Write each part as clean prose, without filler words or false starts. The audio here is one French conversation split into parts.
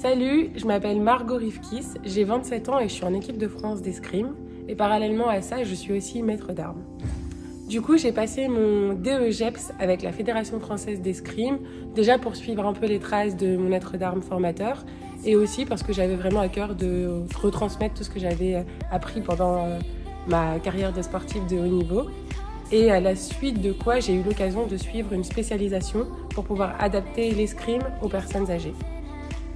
Salut, je m'appelle Margot Rivkis, j'ai 27 ans et je suis en équipe de France d'escrime. Et parallèlement à ça, je suis aussi maître d'armes. Du coup, j'ai passé mon DEGEPS avec la Fédération française d'escrime, déjà pour suivre un peu les traces de mon maître d'armes formateur, et aussi parce que j'avais vraiment à cœur de retransmettre tout ce que j'avais appris pendant ma carrière de sportive de haut niveau. Et à la suite de quoi, j'ai eu l'occasion de suivre une spécialisation pour pouvoir adapter l'escrime aux personnes âgées.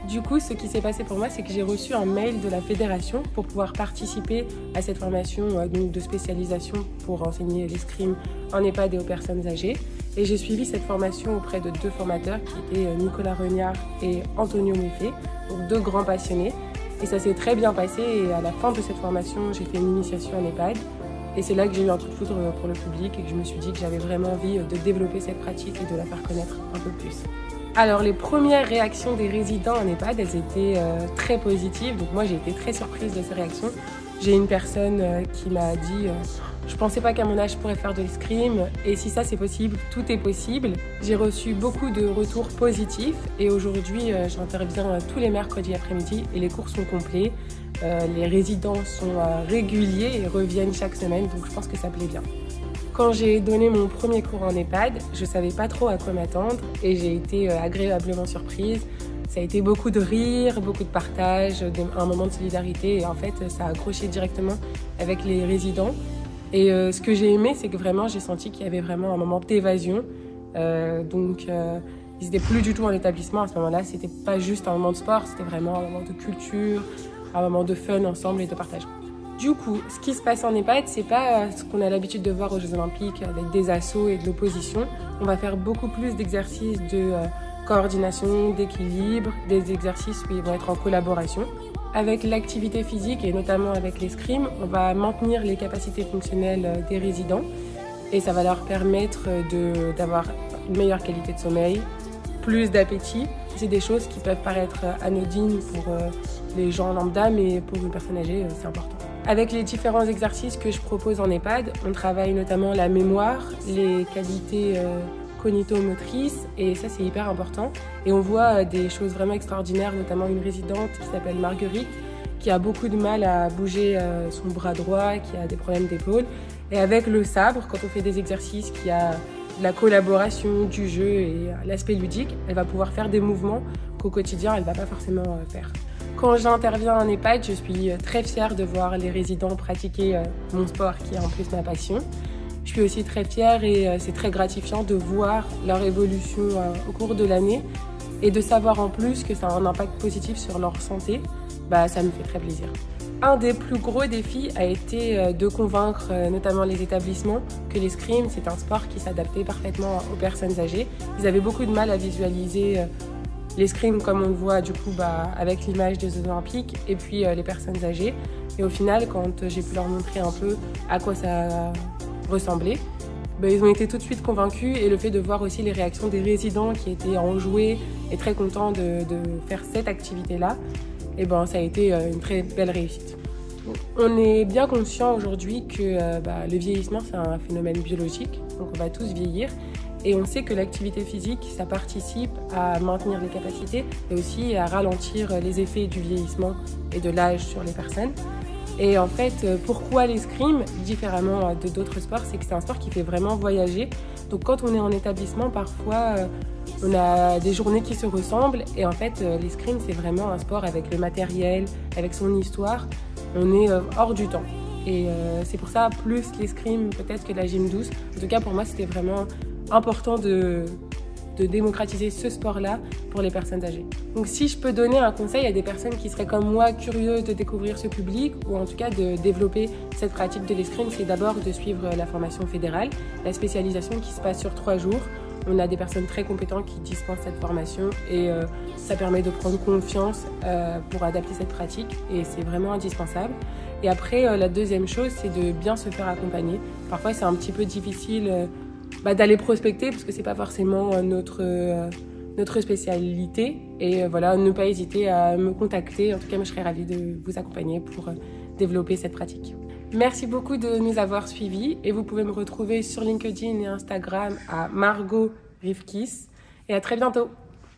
Du coup, ce qui s'est passé pour moi, c'est que j'ai reçu un mail de la fédération pour pouvoir participer à cette formation de spécialisation pour enseigner l'escrime en EHPAD et aux personnes âgées. Et j'ai suivi cette formation auprès de 2 formateurs qui étaient Nicolas Regnard et Antonio Muffet, donc 2 grands passionnés. Et ça s'est très bien passé et à la fin de cette formation, j'ai fait une initiation en EHPAD. Et c'est là que j'ai eu un coup de foudre pour le public et que je me suis dit que j'avais vraiment envie de développer cette pratique et de la faire connaître un peu plus. Alors les premières réactions des résidents en EHPAD, elles étaient très positives. Donc moi j'ai été très surprise de ces réactions. J'ai une personne qui m'a dit je pensais pas qu'à mon âge je pourrais faire de l'escrime et si ça c'est possible, tout est possible. J'ai reçu beaucoup de retours positifs et aujourd'hui j'interviens tous les mercredis après-midi et les cours sont complets. Les résidents sont réguliers et reviennent chaque semaine, donc je pense que ça plaît bien. Quand j'ai donné mon premier cours en EHPAD, je ne savais pas trop à quoi m'attendre et j'ai été agréablement surprise. Ça a été beaucoup de rire, beaucoup de partage, un moment de solidarité et en fait ça a accroché directement avec les résidents. Et ce que j'ai aimé, c'est que vraiment j'ai senti qu'il y avait vraiment un moment d'évasion. Ils n'étaient plus du tout en établissement à ce moment-là, c'était pas juste un moment de sport, c'était vraiment un moment de culture, un moment de fun ensemble et de partage. Du coup, ce qui se passe en EHPAD, c'est pas ce qu'on a l'habitude de voir aux Jeux Olympiques avec des assauts et de l'opposition. On va faire beaucoup plus d'exercices de coordination, d'équilibre, des exercices où ils vont être en collaboration. Avec l'activité physique et notamment avec l'escrime, on va maintenir les capacités fonctionnelles des résidents et ça va leur permettre d'avoir une meilleure qualité de sommeil, plus d'appétit. C'est des choses qui peuvent paraître anodines pour les gens lambda, mais pour une personne âgée, c'est important. Avec les différents exercices que je propose en EHPAD, on travaille notamment la mémoire, les qualités cognito-motrices, et ça c'est hyper important. Et on voit des choses vraiment extraordinaires, notamment une résidente qui s'appelle Marguerite, qui a beaucoup de mal à bouger son bras droit, qui a des problèmes d'épaule. Et avec le sabre, quand on fait des exercices qui a de la collaboration, du jeu et l'aspect ludique, elle va pouvoir faire des mouvements qu'au quotidien elle ne va pas forcément faire. Quand j'interviens en EHPAD, je suis très fière de voir les résidents pratiquer mon sport qui est en plus ma passion. Je suis aussi très fière et c'est très gratifiant de voir leur évolution au cours de l'année et de savoir en plus que ça a un impact positif sur leur santé. Ça me fait très plaisir. Un des plus gros défis a été de convaincre notamment les établissements que l'escrime c'est un sport qui s'adaptait parfaitement aux personnes âgées. Ils avaient beaucoup de mal à visualiser l'escrime comme on le voit du coup avec l'image des Jeux Olympiques et puis les personnes âgées. Et au final, quand j'ai pu leur montrer un peu à quoi ça ressemblait, ils ont été tout de suite convaincus et le fait de voir aussi les réactions des résidents qui étaient enjoués et très contents de faire cette activité-là, ça a été une très belle réussite. On est bien conscient aujourd'hui que le vieillissement c'est un phénomène biologique, donc on va tous vieillir. Et on sait que l'activité physique, ça participe à maintenir les capacités et aussi à ralentir les effets du vieillissement et de l'âge sur les personnes. Et en fait, pourquoi l'escrime, différemment de d'autres sports, c'est que c'est un sport qui fait vraiment voyager. Donc quand on est en établissement, parfois, on a des journées qui se ressemblent. Et en fait, l'escrime, c'est vraiment un sport avec le matériel, avec son histoire. On est hors du temps. Et c'est pour ça, plus l'escrime peut-être que la gym douce. En tout cas, pour moi, c'était vraiment important de démocratiser ce sport-là pour les personnes âgées. Donc si je peux donner un conseil à des personnes qui seraient comme moi curieuses de découvrir ce public ou en tout cas de développer cette pratique de l'escrime, c'est d'abord de suivre la formation fédérale, la spécialisation qui se passe sur 3 jours. On a des personnes très compétentes qui dispensent cette formation et ça permet de prendre confiance pour adapter cette pratique et c'est vraiment indispensable. Et après, la deuxième chose, c'est de bien se faire accompagner. Parfois, c'est un petit peu difficile d'aller prospecter parce que c'est pas forcément notre spécialité et ne pas hésiter à me contacter. En tout cas, moi, je serais ravie de vous accompagner pour développer cette pratique. Merci beaucoup de nous avoir suivis et vous pouvez me retrouver sur LinkedIn et Instagram à Margot Rivkis et à très bientôt.